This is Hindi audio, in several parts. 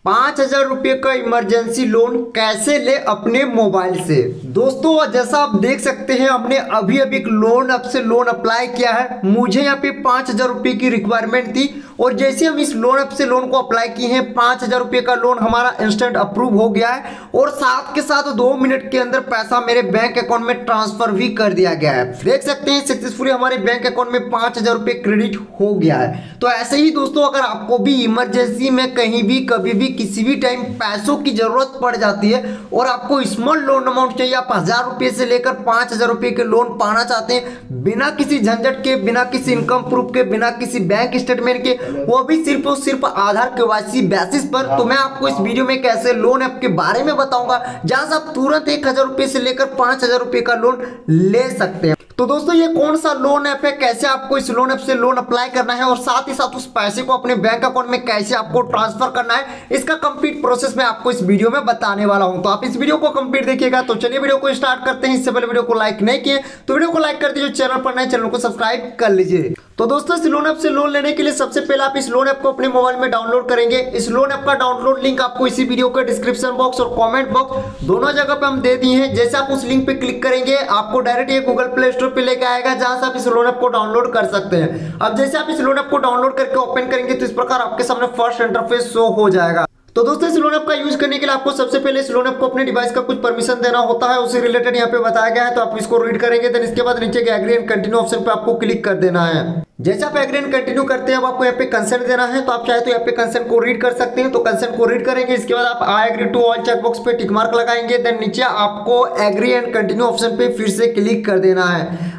5,000 रुपये का इमरजेंसी लोन कैसे ले अपने मोबाइल से। दोस्तों जैसा आप देख सकते हैं, हमने अभी अभी एक लोन ऐप से लोन अप्लाई किया है। मुझे यहाँ पे 5,000 रुपये की रिक्वायरमेंट थी और जैसे हम इस लोन ऐप से लोन को अप्लाई किए हैं, 5,000 रुपये का लोन हमारा इंस्टेंट अप्रूव हो गया है और साथ के साथ 2 मिनट के अंदर पैसा मेरे बैंक अकाउंट में ट्रांसफर भी कर दिया गया है। देख सकते हैं सक्सेसफुली हमारे बैंक अकाउंट में 5,000 रुपये क्रेडिट हो गया है। तो ऐसे ही दोस्तों, अगर आपको भी इमरजेंसी में कहीं भी कभी भी किसी भी टाइम पैसों की जरूरत पड़ जाती है और आपको स्मॉल लोन अमाउंट चाहिए, आप 1,000 रुपये से लेकर 5,000 रुपये के लोन पाना चाहते हैं बिना किसी झंझट के, बिना किसी इनकम प्रूफ के, बिना किसी बैंक स्टेटमेंट के, वो भी सिर्फ और सिर्फ आधार केवाईसी बेसिस पर, तो मैं आपको इस वीडियो में कैसे लोन ऐप के बारे में बताऊंगा जहां से आप तुरंत 1,000 रुपये से लेकर 5,000 रुपये का लोन ले सकते हैं। तो दोस्तों ये कौन सा लोन ऐप है, कैसे आपको इस लोन ऐप से लोन अप्लाई करना है और साथ ही साथ उस पैसे को अपने बैंक अकाउंट में कैसे आपको ट्रांसफर करना है, इसका कंप्लीट प्रोसेस मैं आपको इस वीडियो में बताने वाला हूं। तो आप इस वीडियो को कंप्लीट देखिएगा। तो चलिए वीडियो को स्टार्ट करते हैं। इससे पहले वीडियो को लाइक नहीं किए तो वीडियो को लाइक कर दीजिए, चैनल पर नए चैनल को सब्सक्राइब कर लीजिए। तो दोस्तों इस लोन ऐप से लोन लेने के लिए सबसे पहले आप इस लोन ऐप को अपने मोबाइल में डाउनलोड करेंगे। इस लोन ऐप का डाउनलोड लिंक आपको इसी वीडियो के डिस्क्रिप्शन बॉक्स और कमेंट बॉक्स दोनों जगह पे हम दे दिए हैं। जैसे आप उस लिंक पे क्लिक करेंगे, आपको डायरेक्ट ये गूगल प्ले स्टोर पे लेके आएगा जहां से आप इस लोन ऐप को डाउनलोड कर सकते हैं। अब जैसे आप इस लोन ऐप को डाउनलोड करके ओपन करेंगे तो इस प्रकार आपके सामने फर्स्ट इंटरफेस शो हो जाएगा। तो दोस्तों इस लोन ऐप का यूज करने के लिए आपको सबसे पहले इस लोन ऐप को अपने डिवाइस का कुछ परमिशन देना होता है, उसी रिलेटेड यहाँ पे बताया गया है। तो आप इसको रीड करेंगे, देन इसके बाद नीचे के एग्री एंड कंटिन्यू ऑप्शन पे आपको क्लिक कर देना है। जैसे आप एग्री एंड कंटिन्यू करते हैं, अब आपको यहाँ पे कंसेंट देना है। तो आप चाहे तो यहाँ पे कंसेंट को रीड कर सकते हैं। तो कंसेंट को रीड करेंगे, इसके बाद आप I agree to all checkbox पे टिक मार्क लगाएंगे, देन नीचे आपको एग्री एंड कंटिन्यू ऑप्शन पे फिर से क्लिक कर देना है।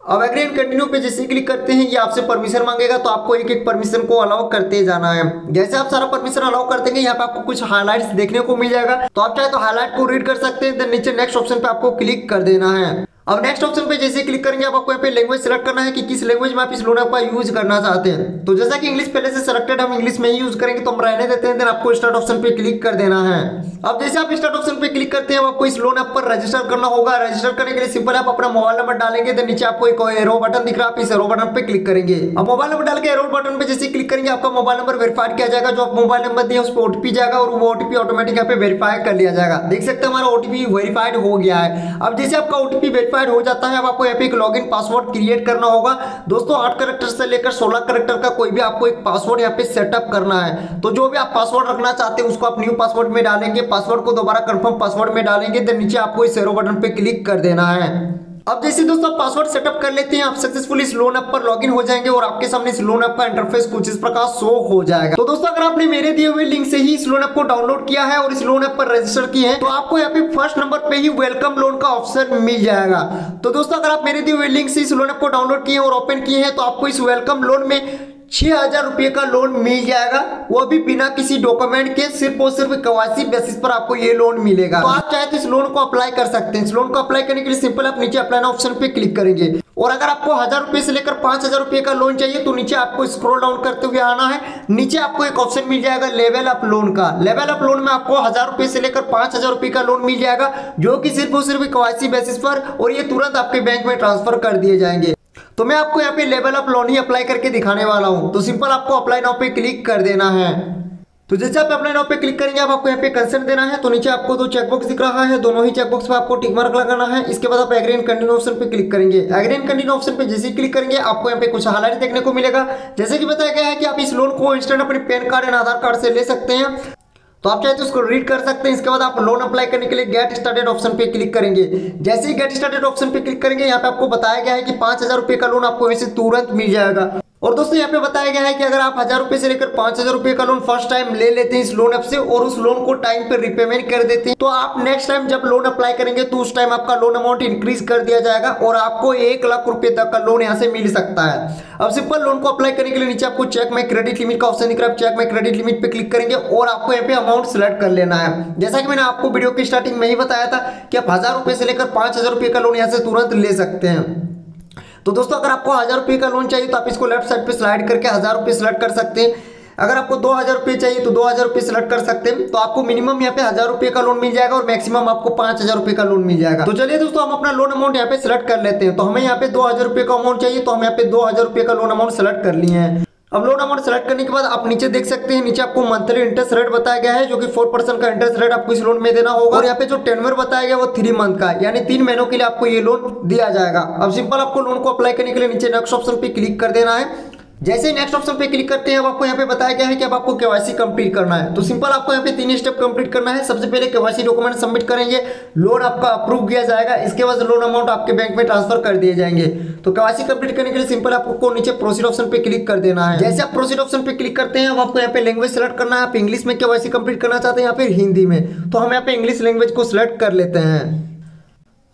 अब एग्री एंड कंटिन्यू पे जैसे क्लिक करते हैं, ये आपसे परमिशन मांगेगा, तो आपको एक एक परमिशन को अलाउ करते जाना है। जैसे आप सारा परमिशन अलाउ कर देंगे, यहाँ पे आपको कुछ हाइलाइट्स देखने को मिल जाएगा। तो आप चाहे तो हाइलाइट को रीड कर सकते हैं, देन नीचे नेक्स्ट ऑप्शन पे आपको क्लिक कर देना है। अब नेक्स्ट ऑप्शन पे जैसे क्लिक करेंगे, अब आपको यहाँ पे लैंग्वेज सेलेक्ट करना है कि किस लैंग्वेज में आप इस लोन ऐप का यूज करना चाहते हैं। तो जैसा कि इंग्लिश पहले से सेलेक्टेड, हम इंग्लिश में ही यूज करेंगे, तो हम रहने देते हैं। देन आपको स्टार्ट ऑप्शन पे क्लिक कर देना है। अब जैसे आप स्टार्ट ऑप्शन पे क्लिक करते हैं, आपको इस लोन ऐप पर रजिस्टर करना होगा। रजिस्टर करने के लिए सिंपल आप अपना मोबाइल नंबर डालेंगे, देन नीचे आपको एक एरो बटन दिख रहा है, आप इस एरो बटन पे क्लिक करेंगे। अब मोबाइल नंबर डाल के एरो बटन पे जैसे क्लिक करेंगे, आपका मोबाइल नंबर वेरीफाइड किया जाएगा। जो आप मोबाइल नंबर दिए उस पर ओटीपी जाएगा और वो ओटीपी ऑटोमेटिक यहाँ पे वेरीफाई कर लिया जाएगा। देख सकते हैं हमारा ओटीपी वेरीफाइड हो गया है। अब जैसे आपका ओटीपी वेरीफाइड हो जाता है, अब आपको यहाँ पे एक लॉगिन पासवर्ड क्रिएट करना होगा। दोस्तों 8 कैरेक्टर से लेकर 16 कैरेक्टर का कोई भी आपको एक पासवर्ड यहाँ पे सेटअप करना है। तो जो भी आप पासवर्ड रखना चाहते हैं उसको आप न्यू पासवर्ड में डालेंगे, पासवर्ड को दोबारा कंफर्म पासवर्ड में डालेंगे, देन नीचे आपको इस एरो बटन पे क्लिक कर देना है। अब जैसे दोस्तों पासवर्ड सेटअप कर लेते हैं, आप सक्सेसफुली इस लोन ऐप पर लॉगिन हो जाएंगे और आपके सामने इस लोन ऐप का इंटरफेस कुछ इस प्रकार शो हो जाएगा। तो दोस्तों अगर आपने मेरे दिए हुए लिंक से ही इस लोन ऐप को डाउनलोड किया है और इस लोन ऐप पर रजिस्टर किए हैं, तो आपको यहाँ पे फर्स्ट नंबर पे ही वेलकम लोन का ऑप्शन मिल जाएगा। तो दोस्तों अगर आप मेरे दिए हुए लिंक से इस लोन ऐप को डाउनलोड किए और ओपन किए हैं, तो आपको इस वेलकम लोन में 6,000 रुपये का लोन मिल जाएगा, वो भी बिना किसी डॉक्यूमेंट के, सिर्फ और सिर्फ केवाईसी बेसिस पर आपको ये लोन मिलेगा। तो आप चाहे तो इस लोन को अप्लाई कर सकते हैं। इस लोन को अप्लाई करने के लिए सिंपल आप नीचे अप्लाई नाउ ऑप्शन पे क्लिक करेंगे और अगर आपको 1,000 रुपये से लेकर 5,000 रुपये का लोन चाहिए तो नीचे आपको स्क्रॉल डाउन करते हुए आना है। नीचे आपको एक ऑप्शन मिल जाएगा लेवल अप लोन का। लेवल अप लोन में आपको 1,000 रुपये से लेकर 5,000 रुपये का लोन मिल जाएगा, जो कि सिर्फ और सिर्फ केवाईसी बेसिस पर, और ये तुरंत आपके बैंक में ट्रांसफर कर दिए जाएंगे। तो मैं आपको यहाँ पे लेवल अप लोन ही अप्लाई करके दिखाने वाला हूँ। तो सिंपल आपको अप्लाई नाउ पे क्लिक कर देना है। तो जैसे आप अप्लाई नाउ पे क्लिक करेंगे, अब आपको यहाँ पे कंसेंट देना है। तो नीचे आपको 2 चेकबॉक्स दिख रहा है, दोनों ही चेकबॉक्स पे आपको टिक मार्क लगाना है। इसके बाद आप एग्री एंड कंटिन्यू ऑप्शन पे क्लिक करेंगे। एग्री एंड कंटिन्यू ऑप्शन पे जैसे क्लिक करेंगे, आपको यहाँ पे कुछ हाइलाइट देखने को मिलेगा। जैसे कि बताया गया है कि आप इस लोन को इंस्टेंट अपने pan card and Aadhaar card से ले सकते हैं। तो आप चाहे तो उसको रीड कर सकते हैं। इसके बाद आप लोन अप्लाई करने के लिए गेट स्टार्टेड ऑप्शन पे क्लिक करेंगे। जैसे ही गेट स्टार्टेड ऑप्शन पे क्लिक करेंगे, यहाँ पे आपको बताया गया है कि 5,000 रुपये का लोन आपको वैसे तुरंत मिल जाएगा। और दोस्तों यहाँ पे बताया गया है कि अगर आप 1,000 रुपये से लेकर 5,000 रुपये का लोन फर्स्ट टाइम ले लेते हैं इस लोन ऐप से और उस लोन को टाइम पे रिपेमेंट कर देते हैं, तो आप नेक्स्ट टाइम जब लोन अप्लाई करेंगे तो उस टाइम आपका लोन अमाउंट इंक्रीज कर दिया जाएगा और आपको 1,00,000 रुपये तक का लोन यहाँ से मिल सकता है। अब सिंपल लोन को अप्लाई करने के लिए नीचे आपको चेक माई क्रेडिट लिमिट का ऑप्शन दिख रहा है। चेक माई क्रेडिट लिमिट पे क्लिक करेंगे और आपको यहाँ पे अमाउंट सेलेक्ट कर लेना है। जैसा कि मैंने आपको वीडियो की स्टार्टिंग में ही बताया था कि आप 1,000 रुपये से लेकर 5,000 रुपये का लोन यहाँ से तुरंत ले सकते हैं। तो दोस्तों अगर आपको 1,000 रुपये का लोन चाहिए तो आप इसको लेफ्ट साइड पे स्लाइड करके 1,000 रुपये सेलेक्ट कर सकते हैं। अगर आपको 2,000 रुपये चाहिए तो 2,000 रुपये सेलेक्ट कर सकते हैं। तो आपको मिनिमम यहाँ पे 1,000 रुपये का लोन मिल जाएगा और मैक्सिमम आपको 5,000 रुपये का लोन मिल जाएगा। तो चलिए दोस्तों हम अपना लोन अमाउंट यहाँ पे सेलेक्ट कर लेते हैं। तो हमें यहाँ पे 2,000 रुपये का अमाउंट चाहिए, तो हम यहाँ पे 2,000 रुपये का लोन अमाउंट सेलेक्ट कर लिए हैं। अब लोन अमाउंट सेलेक्ट करने के बाद आप नीचे देख सकते हैं, नीचे आपको मंथली इंटरेस्ट रेट बताया गया है जो कि 4% का इंटरेस्ट रेट आपको इस लोन में देना होगा। और यहाँ पे जो टेन्योर बताया गया वो 3 मंथ का, यानी 3 महीनों के लिए आपको ये लोन दिया जाएगा। अब सिंपल आपको लोन को अप्लाई करने के लिए नीचे नेक्स्ट ऑप्शन पे क्लिक कर देना है। जैसे ही नेक्स्ट ऑप्शन पे क्लिक करते हैं, अब आपको यहाँ पे बताया गया है कि अब आपको केवाईसी कंप्लीट करना है। तो सिंपल आपको यहाँ पे 3 स्टेप कंप्लीट करना है। सबसे पहले केवाईसी डॉक्यूमेंट सबमिट करेंगे, लोन आपका अप्रूव किया जाएगा, इसके बाद लोन अमाउंट आपके बैंक में ट्रांसफर कर दिए जाएंगे। तो केवाईसी कंप्लीट करने के लिए सिंपल आपको नीचे प्रोसीड ऑप्शन पे क्लिक कर देना है। जैसे आप प्रोसीड ऑप्शन पे क्लिक करते हैं, अब आपको यहाँ पे लैंग्वेज सेलेक्ट करना है। आप इंग्लिश में केवाईसी कंप्लीट करना चाहते हैं या फिर हिंदी में, तो हम यहाँ पे इंग्लिश लैंग्वेज को सिलेक्ट कर लेते हैं।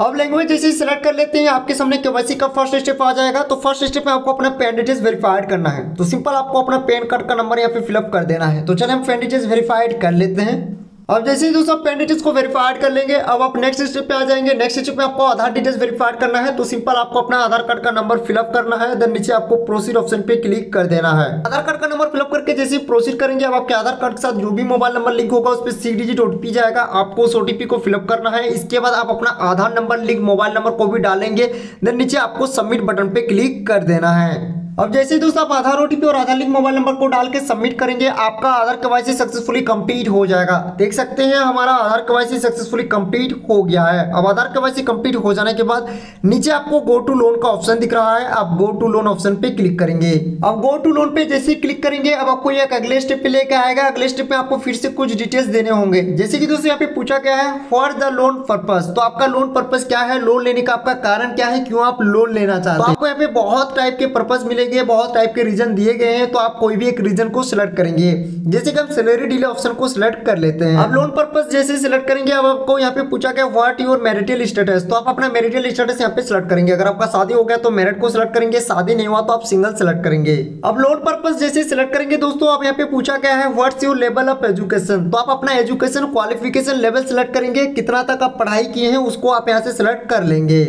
अब लैंग्वेज जैसे ही सिलेक्ट कर लेते हैं, आपके सामने केवाईसी का फर्स्ट स्टेप आ जाएगा। तो फर्स्ट स्टेप में आपको अपना पैन डिटेल्स वेरीफाइड करना है। तो सिंपल आपको अपना पैन कार्ड का नंबर यहाँ पे फिलअप कर देना है। तो चलिए हम पैन डिटेल्स वेरीफाइड कर लेते हैं। अब जैसे ही दोस्तों पैन डिटेल्स को वेरीफाइड कर लेंगे, अब आप नेक्स्ट स्टेप पे आ जाएंगे। नेक्स्ट स्टेप में आपको आधार डिटेल्स वेरीफाइड करना है। तो सिंपल आपको अपना आधार कार्ड का नंबर फिलअप करना है, देन नीचे आपको प्रोसीड ऑप्शन पे क्लिक कर देना है। आधार कार्ड का नंबर फिलअप करके जैसे प्रोसीड करेंगे, अब आपके आधार कार्ड के साथ जो भी मोबाइल नंबर लिंक होगा उस पर 6 डिजिट ओटीपी जाएगा, आपको उस ओटीपी को फिलअप करना है। इसके बाद आप अपना आधार नंबर लिंक मोबाइल नंबर को भी डालेंगे, देन नीचे आपको सबमिट बटन पे क्लिक कर देना है। अब जैसे ही दोस्तों आप आधार ओटीपी और आधार लिंक मोबाइल नंबर को डाल के सबमिट करेंगे, आपका आधार केवाईसी सक्सेसफुली कंप्लीट हो जाएगा। देख सकते हैं हमारा आधार केवाईसी सक्सेसफुली कंप्लीट हो गया है। अब आधार केवाईसी कंप्लीट हो जाने के बाद नीचे आपको गो टू लोन का ऑप्शन दिख रहा है, आप गो टू लोन ऑप्शन पे क्लिक करेंगे। अब गो टू लोन पे जैसे ही क्लिक करेंगे, अब आपको ये अगले स्टेप पे लेके आएगा। अगले स्टेप में आपको फिर से कुछ डिटेल्स देने होंगे। जैसे कि दोस्तों यहाँ पे पूछा गया है फॉर द लोन पर्पस, तो आपका लोन पर्पस क्या है, लोन लेने का आपका कारण क्या है, क्यों आप लोन लेना चाहते हैं। तो आपको यहाँ पे बहुत टाइप के पर्पस मिलेंगे, बहुत टाइप के रीजन दिए गए हैं। तो आप कोई भी एक रीजन को सिलेक्ट करेंगे। जैसे कि हम सैलरी डिले ऑप्शन को सिलेक्ट कर लेते हैं। अब लोन पर्पस जैसे सिलेक्ट करेंगे, अब आपको यहाँ पे पूछा गया व्हाट योर मैरिटल स्टेटस, तो आप अपना मैरिटल स्टेटस यहाँ पे सिलेक्ट करेंगे। अगर आपका शादी हो गया तो मैरिड को सिलेक्ट करेंगे, शादी नहीं हुआ तो आप सिंगल सिलेक्ट करेंगे। अब लोन पर्पस जैसे सिलेक्ट करेंगे दोस्तों, अब यहाँ पे पूछा गया है what's your level of education, तो आप अपना एजुकेशन क्वालिफिकेशन लेवल सिलेक्ट करेंगे, कितना तक आप पढ़ाई किए हैं उसको आप यहाँ से सिलेक्ट कर लेंगे।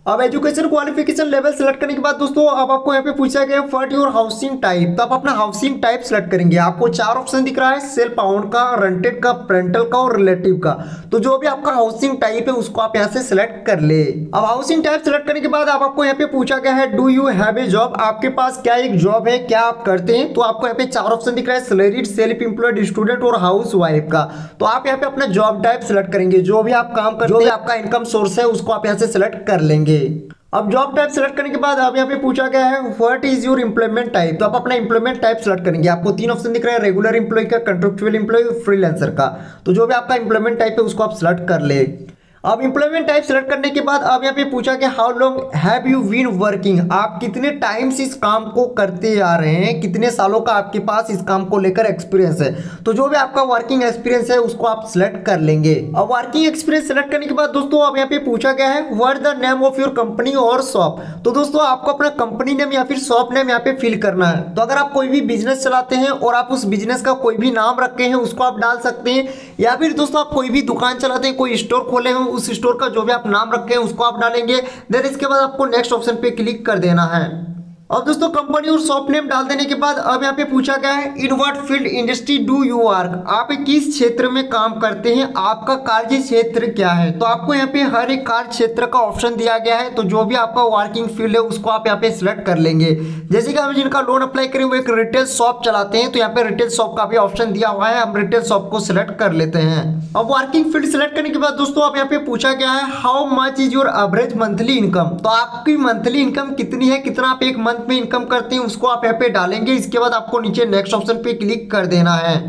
अब एजुकेशन क्वालिफिकेशन लेवल सेलेक्ट करने के बाद दोस्तों अब आपको यहाँ पे पूछा गया व्हाट योर हाउसिंग टाइप, तो आप अपना हाउसिंग टाइप सेलेक्ट करेंगे। आपको 4 ऑप्शन दिख रहा है, सेल्फ ओन का, रेंटेड का, रेंटल का और रिलेटिव का। तो जो भी आपका हाउसिंग टाइप है उसको आप यहाँ से सिलेक्ट कर ले। अब हाउसिंग टाइप सेलेक्ट करने के बाद अब आपको यहाँ पे पूछा गया है do you have a job, आपके पास क्या एक जॉब है, क्या आप करते हैं। तो आपको यहाँ पे 4 ऑप्शन दिख रहा है, सैलरीड, सेल्फ एम्प्लॉयड, स्टूडेंट और हाउस वाइफ का। तो आप यहाँ पे अपना जॉब टाइप सेलेक्ट करेंगे, जो भी आप काम करते हैं, आपका इनकम सोर्स है उसको आप यहाँ से सिलेक्ट कर लेंगे। अब जॉब टाइप सेलेक्ट करने के बाद अब यहाँ पे पूछा गया है what is your employment type, तो आप अपना एम्प्लॉयमेंट टाइप सेलेक्ट करेंगे। आपको 3 ऑप्शन दिख रहा है, रेगुलर एम्प्लॉय का, कॉन्ट्रैक्चुअल एम्प्लॉय, फ्रीलांसर का। तो जो भी आपका एम्प्लॉयमेंट टाइप है उसको आप सिलेक्ट कर ले। अब एम्प्लॉयमेंट टाइप सेलेक्ट करने के बाद अब यहाँ पे पूछा कि how long have you been working, आप कितने टाइम से इस काम को करते आ रहे हैं, कितने सालों का आपके पास इस काम को लेकर एक्सपीरियंस है। तो जो भी आपका वर्किंग एक्सपीरियंस है उसको आप सिलेक्ट कर लेंगे। अब वर्किंग एक्सपीरियंस सेलेक्ट करने के बाद दोस्तों अब यहाँ पे पूछा गया है what the name of your company और शॉप, तो दोस्तों आपको अपना कंपनी नेम या फिर शॉप नेम यहाँ पे फिल करना है। तो अगर आप कोई भी बिजनेस चलाते हैं और आप उस बिजनेस का कोई भी नाम रखे हैं उसको आप डाल सकते हैं, या फिर दोस्तों आप कोई भी दुकान चलाते हैं, कोई स्टोर खोले हैं, उस स्टोर का जो भी आप नाम रखे हैं उसको आप डालेंगे। देन इसके बाद आपको नेक्स्ट ऑप्शन पे क्लिक कर देना है। अब दोस्तों कंपनी और शॉप नेम डाल देने के बाद अब यहाँ पे पूछा गया है in what field industry do you work, आप किस क्षेत्र में काम करते हैं, आपका कार्य क्षेत्र क्या है। तो आपको यहाँ पे हर एक कार्य क्षेत्र का ऑप्शन दिया गया है। तो जो भी आपका वर्किंग फील्ड है उसको आप यहाँ पे सिलेक्ट कर लेंगे। जैसे कि हम जिनका लोन अप्लाई करें वो एक रिटेल शॉप चलाते हैं, तो यहाँ पे रिटेल शॉप का भी ऑप्शन दिया हुआ है, हम रिटेल शॉप को सिलेक्ट कर लेते हैं। अब वर्किंग फील्ड सिलेक्ट करने के बाद दोस्तों अब यहाँ पे पूछा गया है how much is your average monthly income, तो आपकी मंथली इनकम कितनी है, कितना आप एक मंथ में इनकम करते हैं उसको आप यहाँ पे डालेंगे। इसके बाद आपको नीचे नेक्स्ट ऑप्शन पे क्लिक कर देना है।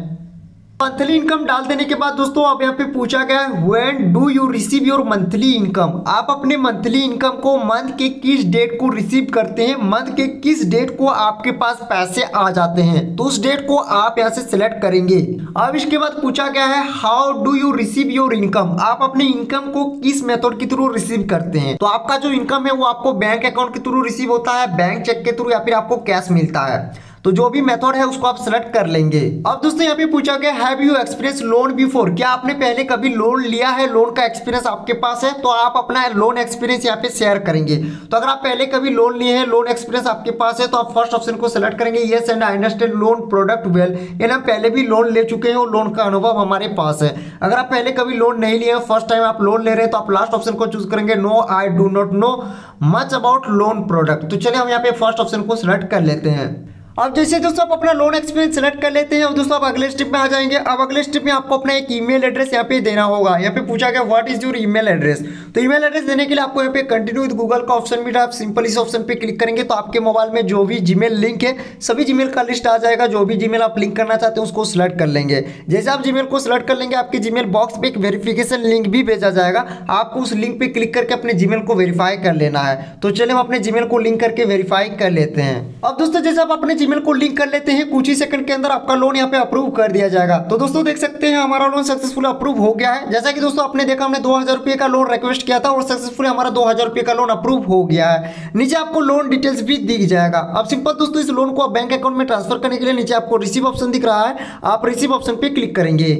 मंथली इनकम डाल देने के बाद दोस्तों अब यहाँ पे पूछा गया है when do you receive your monthly income, आप अपने मंथली इनकम को मंथ के किस डेट को रिसीव करते हैं, मंथ के किस डेट को आपके पास पैसे आ जाते हैं, तो उस डेट को आप यहाँ से सिलेक्ट करेंगे। अब इसके बाद पूछा गया है how do you receive your income, आप अपने इनकम को किस मेथड के थ्रू रिसीव करते हैं। तो आपका जो इनकम है वो आपको बैंक अकाउंट के थ्रू रिसीव होता है, बैंक चेक के थ्रू, या फिर आपको कैश मिलता है। तो जो भी मेथड है उसको आप सिलेक्ट कर लेंगे। अब दोस्तों यहाँ पे पूछा गया have you experience loan before, क्या आपने पहले कभी लोन लिया है, लोन का एक्सपीरियंस आपके पास है, तो आप अपना लोन एक्सपीरियंस यहाँ पे शेयर करेंगे। तो अगर आप पहले कभी लोन लिए हैं, लोन एक्सपीरियंस आपके पास है, तो आप फर्स्ट ऑप्शन को सिलेक्ट करेंगे yes and I understand loan product well, यानी हम पहले भी लोन ले चुके हैं और लोन का अनुभव हमारे पास है। अगर आप पहले कभी लोन नहीं लिए हैं, फर्स्ट टाइम आप लोन ले रहे हैं, तो आप लास्ट ऑप्शन को चूज करेंगे no I do not know much about loan product. तो चलिए हम यहाँ पे फर्स्ट ऑप्शन को सिलेक्ट कर लेते हैं। अब जैसे दोस्तों आप अपना लोन एक्सपीरियंस सेलेक्ट कर लेते हैं और दोस्तों आप अगले स्टेप में आ जाएंगे। अब अगले स्टेप में आपको अपना एक ईमेल एड्रेस यहाँ पे देना होगा। यहाँ पे पूछा गया what is your email address. तो ईमेल एड्रेस देने के लिए आपको यहाँ पे कंटिन्यू विद गूगल का ऑप्शन भी, आप सिंपल इस ऑप्शन पे क्लिक करेंगे तो आपके मोबाइल में जो भी जीमेल लिंक है सभी जीमेल का लिस्ट आ जाएगा। जो भी जीमेल आप लिंक करना चाहते हैं उसको सिलेक्ट कर लेंगे। जैसे आप जीमेल को सिलेक्ट कर लेंगे आपके जीमेल बॉक्स पे एक वेरिफिकेशन लिंक भी भेजा जाएगा। आपको उस लिंक पे क्लिक करके अपने जीमेल को वेरीफाई कर लेना है। तो चलिए हम अपने जीमेल को लिंक करके वेरीफाई कर लेते हैं। अब दोस्तों जैसे आप अपने जीमेल को लिंक कर लेते हैं कुछ ही सेकंड के अंदर आपका लोन यहाँ पे अप्रूव कर दिया जाएगा। तो दोस्तों देख सकते हैं हमारा लोन सक्सेसफुल अप्रूव हो गया है। जैसा कि दोस्तों आपने देखा हमने 2000 रुपये का लोन रिक्वेस्ट किया था और सक्सेसफुल हमारा 2000 रुपये का लोन अप्रूव हो गया है। नीचे आपको लोन डिटेल्स भी दिख जाएगा। अब सिंपल दोस्तों इस लोन को आप बैंक अकाउंट में ट्रांसफर करने के लिए नीचे आपको रिसीव ऑप्शन दिख रहा है, आप रिसीव ऑप्शन पे क्लिक करेंगे।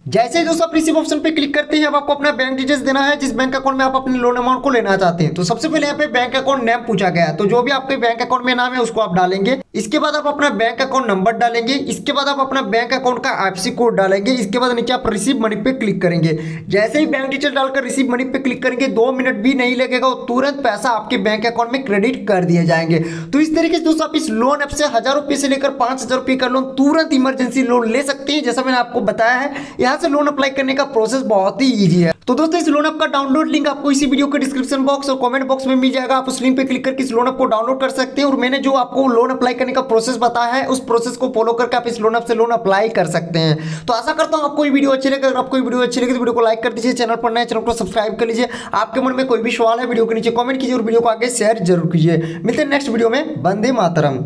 जैसे ही दोस्तों आप रिसीव ऑप्शन पे क्लिक करते हैं अब आपको अपना बैंक डिटेल्स देना है जिस बैंक अकाउंट में आप अपने लोन अमाउंट को लेना चाहते हैं। तो सबसे पहले यहाँ पे बैंक अकाउंट नेम पूछा गया है, तो जो भी आपके बैंक अकाउंट में नाम है उसको आप डालेंगे। इसके बाद आप अपना बैंक अकाउंट नंबर डालेंगे। इसके बाद आप अपना बैंक अकाउंट का IFSC कोड डालेंगे। इसके बाद नीचे आप रिसीव मनी पे क्लिक करेंगे। जैसे ही बैंक डिटेल डालकर रिसीव मनी पे क्लिक करेंगे 2 मिनट भी नहीं लगेगा और तुरंत पैसा आपके बैंक अकाउंट में क्रेडिट कर दिए जाएंगे। तो इस तरीके से दोस्तों आप इस लोन ऐप से 1000 रुपये से लेकर 5000 रुपये का लोन तुरंत इमरजेंसी लोन ले सकते हैं। जैसा मैंने आपको बताया है यहाँ से लोन अप्लाई करने का प्रोसेस बहुत ही इजी है। तो दोस्तों इस लोन ऐप का डाउनलोड लिंक आपको इसी वीडियो के डिस्क्रिप्शन बॉक्स और कमेंट बॉक्स में मिल जाएगा। आप उस लिंक पे क्लिक करके इस लोन ऐप को डाउनलोड कर सकते हैं और मैंने जो आपको लोन अप्लाई करने का प्रोसेस बताया है उस प्रोसेस को फॉलो करके आप इस लोन ऐप से लोन अप्लाई कर सकते हैं। तो आशा करता हूं आपको ये वीडियो अच्छी लगे। अगर आपको वीडियो अच्छी लगे तो वीडियो को लाइक कर दीजिए, चैनल पर नए चैनल को सब्सक्राइब कर लीजिए। आपके मन में कोई भी सवाल है वीडियो के नीचे कमेंट कीजिए और वीडियो को आगे शेयर जरूर कीजिए। मिलते हैं नेक्स्ट वीडियो में। वंदे मातरम।